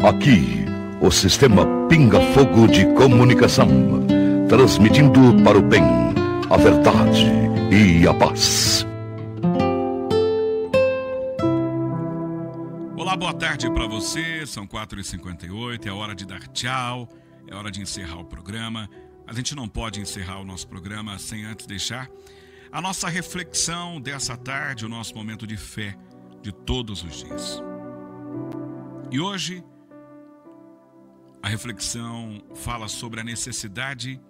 Aqui, o sistema Pinga Fogo de Comunicação, transmitindo para o bem, a verdade e a paz. Olá, boa tarde para você, são 4h58, é hora de dar tchau, é hora de encerrar o programa. A gente não pode encerrar o nosso programa sem antes deixar a nossa reflexão dessa tarde, o nosso momento de fé de todos os dias. E hoje, a reflexão fala sobre a necessidade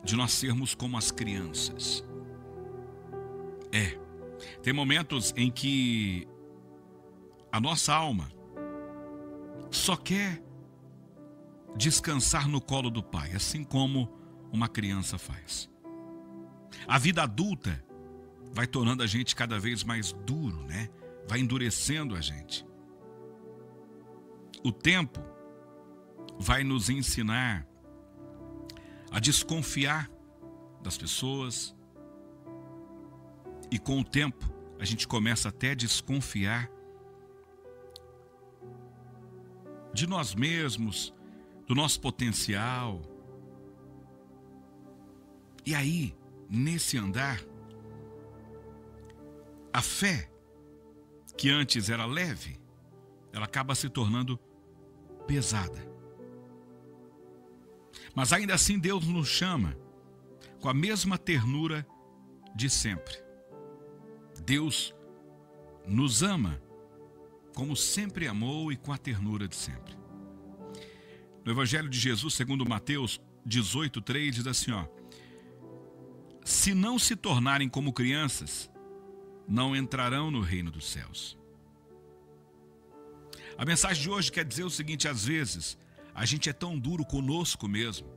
de nós sermos como as crianças. Tem momentos em que a nossa alma só quer descansar no colo do Pai, assim como uma criança faz. A vida adulta vai tornando a gente cada vez mais duro, né? Vai endurecendo a gente. O tempo vai nos ensinar a desconfiar das pessoas, e com o tempo a gente começa até a desconfiar de nós mesmos, do nosso potencial. E aí, nesse andar, a fé, que antes era leve, ela acaba se tornando pesada. Mas ainda assim Deus nos chama com a mesma ternura de sempre. Deus nos ama como sempre amou e com a ternura de sempre. No Evangelho de Jesus, segundo Mateus 18:3, diz assim, se não se tornarem como crianças, não entrarão no reino dos céus. A mensagem de hoje quer dizer o seguinte: às vezes a gente é tão duro conosco mesmo,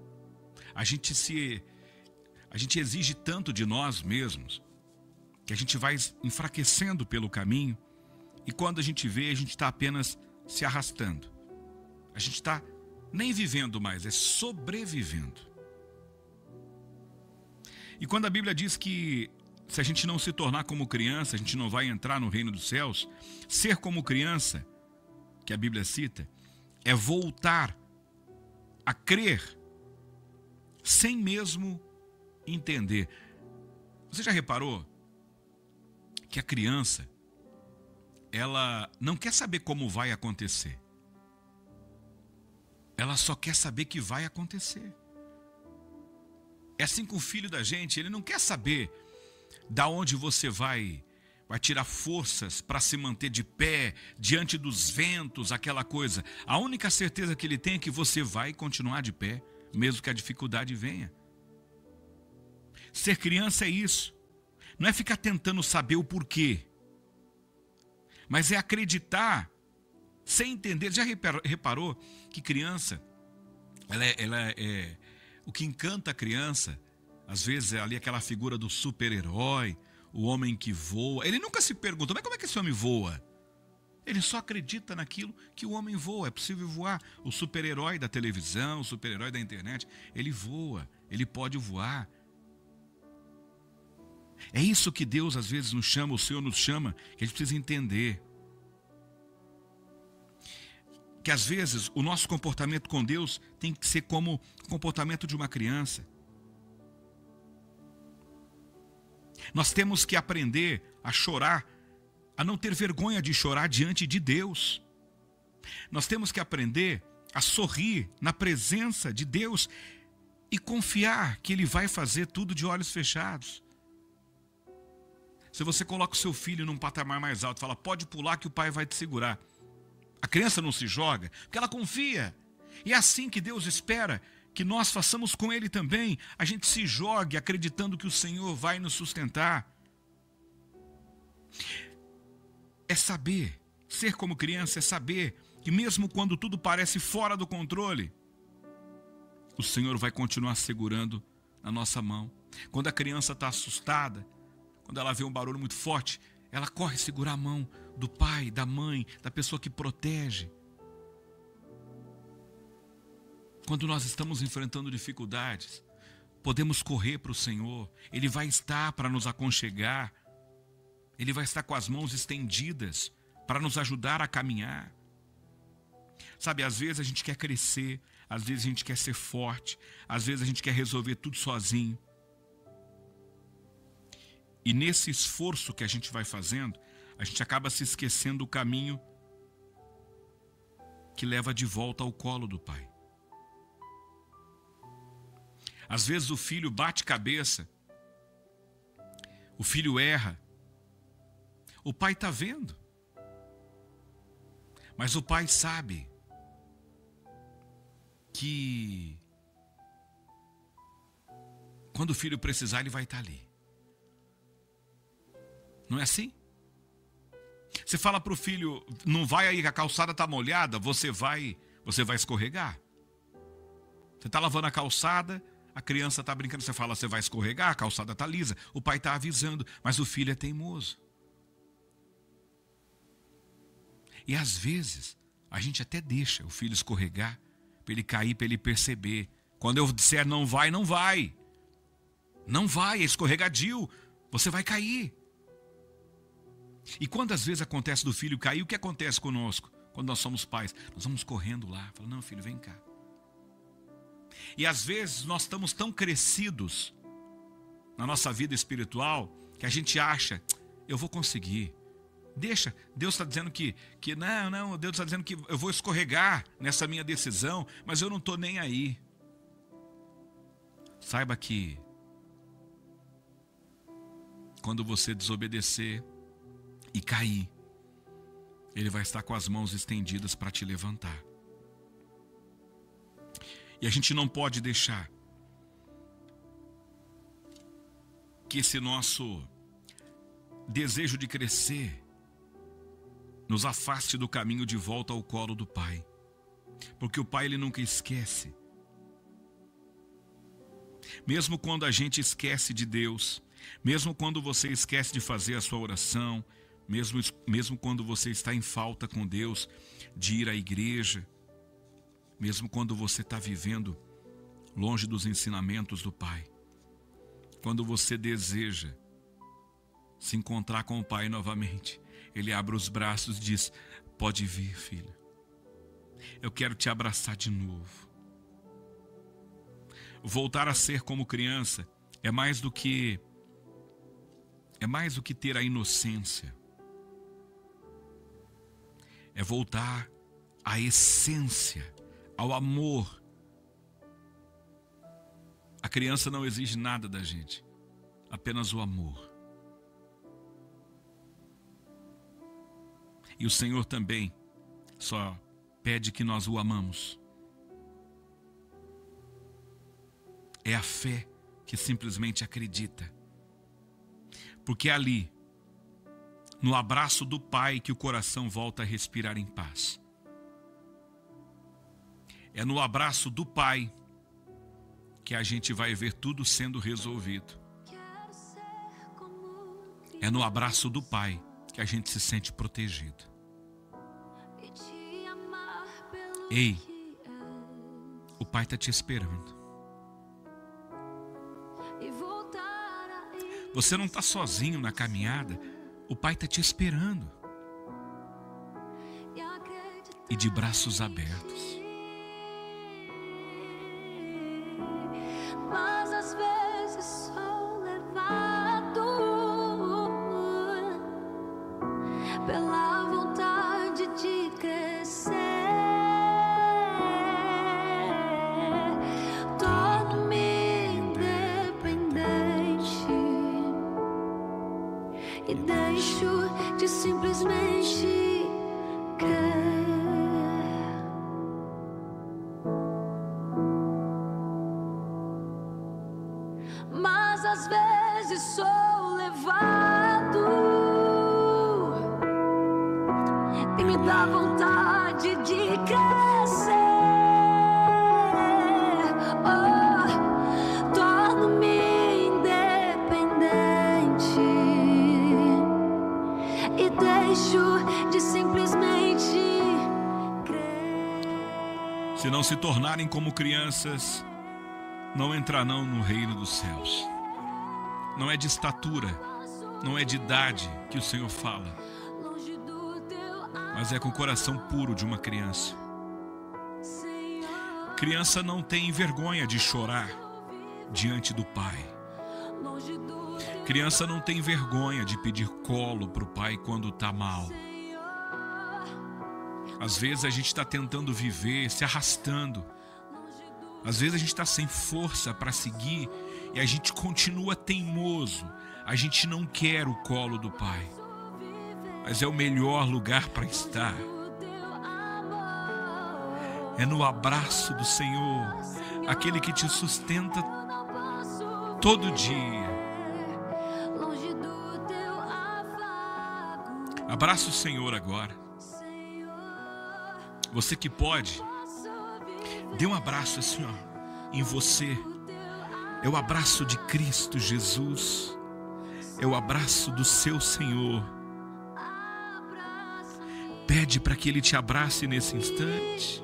a gente exige tanto de nós mesmos, que a gente vai enfraquecendo pelo caminho, e quando a gente vê, a gente está apenas se arrastando. A gente está nem vivendo mais, é sobrevivendo. E quando a Bíblia diz que se a gente não se tornar como criança, a gente não vai entrar no reino dos céus, ser como criança, que a Bíblia cita, é voltar a crer sem mesmo entender. Você já reparou que a criança, ela não quer saber como vai acontecer. Ela só quer saber que vai acontecer. É assim com o filho da gente, ele não quer saber da onde você vai tirar forças para se manter de pé diante dos ventos, aquela coisa. A única certeza que ele tem é que você vai continuar de pé, mesmo que a dificuldade venha. Ser criança é isso. Não é ficar tentando saber o porquê, mas é acreditar sem entender. Já reparou que criança, o que encanta a criança, às vezes é ali aquela figura do super-herói, o homem que voa. Ele nunca se pergunta, mas como é que esse homem voa? Ele só acredita naquilo que o homem voa, é possível voar. O super-herói da televisão, o super-herói da internet, ele voa, ele pode voar. É isso que Deus às vezes nos chama, o Senhor nos chama, que a gente precisa entender. Que às vezes o nosso comportamento com Deus tem que ser como o comportamento de uma criança. Nós temos que aprender a chorar, a não ter vergonha de chorar diante de Deus. Nós temos que aprender a sorrir na presença de Deus e confiar que Ele vai fazer tudo de olhos fechados. Se você coloca o seu filho num patamar mais alto e fala, pode pular que o pai vai te segurar, a criança não se joga, porque ela confia. E é assim que Deus espera que nós façamos com Ele também. A gente se jogue acreditando que o Senhor vai nos sustentar. É saber, ser como criança é saber que mesmo quando tudo parece fora do controle, o Senhor vai continuar segurando na nossa mão. Quando a criança está assustada, quando ela vê um barulho muito forte, ela corre segurar a mão do pai, da mãe, da pessoa que protege. Quando nós estamos enfrentando dificuldades, podemos correr para o Senhor. Ele vai estar para nos aconchegar. Ele vai estar com as mãos estendidas para nos ajudar a caminhar. Sabe, às vezes a gente quer crescer, às vezes a gente quer ser forte, às vezes a gente quer resolver tudo sozinho. E nesse esforço que a gente vai fazendo, a gente acaba se esquecendo do caminho que leva de volta ao colo do pai. Às vezes o filho bate cabeça, o filho erra, o pai está vendo, mas o pai sabe que quando o filho precisar, ele vai estar ali. Não é assim? Você fala para o filho, não vai aí, a calçada está molhada, você vai escorregar. Você está lavando a calçada, a criança está brincando, você fala, você vai escorregar, a calçada está lisa. O pai está avisando, mas o filho é teimoso. E às vezes, a gente até deixa o filho escorregar, para ele cair, para ele perceber. Quando eu disser não vai, não vai. Não vai, é escorregadio, você vai cair. E quando às vezes acontece do filho cair, o que acontece conosco? Quando nós somos pais, nós vamos correndo lá, falando, não filho, vem cá. E às vezes nós estamos tão crescidos na nossa vida espiritual, que a gente acha, eu vou conseguir. Deixa, Deus está dizendo que não, Deus está dizendo que eu vou escorregar nessa minha decisão, mas eu não estou nem aí. Saiba que quando você desobedecer e cair, Ele vai estar com as mãos estendidas para te levantar. E a gente não pode deixar que esse nosso desejo de crescer nos afaste do caminho de volta ao colo do Pai. Porque o Pai, Ele nunca esquece. Mesmo quando a gente esquece de Deus, mesmo quando você esquece de fazer a sua oração, mesmo quando você está em falta com Deus, de ir à igreja, mesmo quando você está vivendo longe dos ensinamentos do Pai, quando você deseja se encontrar com o Pai novamente, Ele abre os braços e diz, pode vir, filho. Eu quero te abraçar de novo. Voltar a ser como criança é mais do que ter a inocência. É voltar à essência, ao amor. A criança não exige nada da gente, apenas o amor. E o Senhor também só pede que nós o amamos. É a fé que simplesmente acredita. Porque é ali, no abraço do Pai, que o coração volta a respirar em paz. É no abraço do Pai que a gente vai ver tudo sendo resolvido. É no abraço do Pai que a gente se sente protegido. Ei, o Pai está te esperando. Você não está sozinho na caminhada, o Pai está te esperando. E de braços abertos. Mas às vezes sou levado pela vontade de crescer. Torno-me independente e deixo de simplesmente crer. Mas às vezes sou levado e me dá vontade de crescer. Oh, torno-me independente e deixo de simplesmente crer. Se não se tornarem como crianças, não entrarão no reino dos céus. Não é de estatura, não é de idade que o Senhor fala, mas é com o coração puro de uma criança. Criança não tem vergonha de chorar diante do pai. Criança não tem vergonha de pedir colo para o pai quando está mal. Às vezes a gente está tentando viver, se arrastando. Às vezes a gente está sem força para seguir e a gente continua teimoso. A gente não quer o colo do pai. Mas é o melhor lugar para estar. É no abraço do Senhor, aquele que te sustenta todo dia. Abraça o Senhor agora. Você que pode, dê um abraço assim, ó, em você. É o abraço de Cristo Jesus. É o abraço do seu Senhor. Pede para que Ele te abrace nesse instante.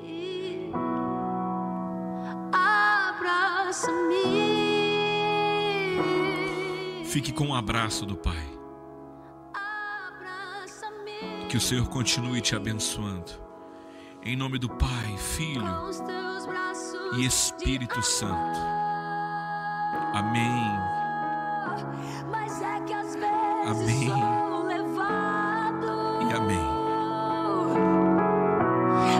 Fique com o abraço do Pai. Que o Senhor continue te abençoando. Em nome do Pai, Filho e Espírito Santo. Amém. Amém. E amém.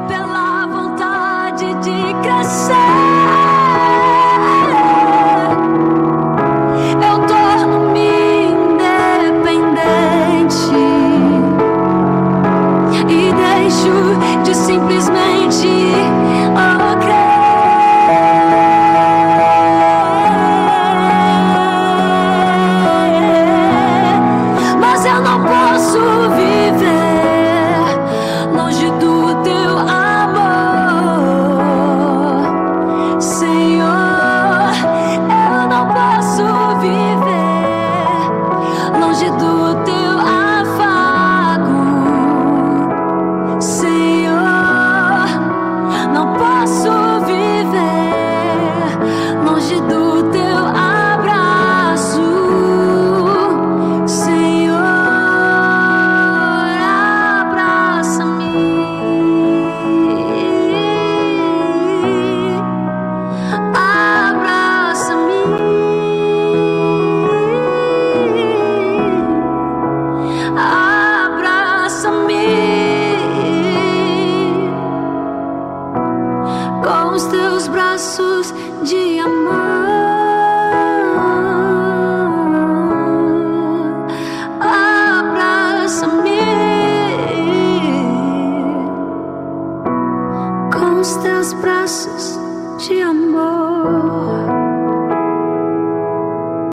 Pela vontade de crescer, eu torno-me independente e deixo de simplesmente crer. Mas eu não posso viver longe do teu amor, Senhor. Eu não posso viver longe do teu afago, Senhor. Não posso viver longe do teu abraço, Senhor. Com os teus braços de amor, abraça-me. Com os teus braços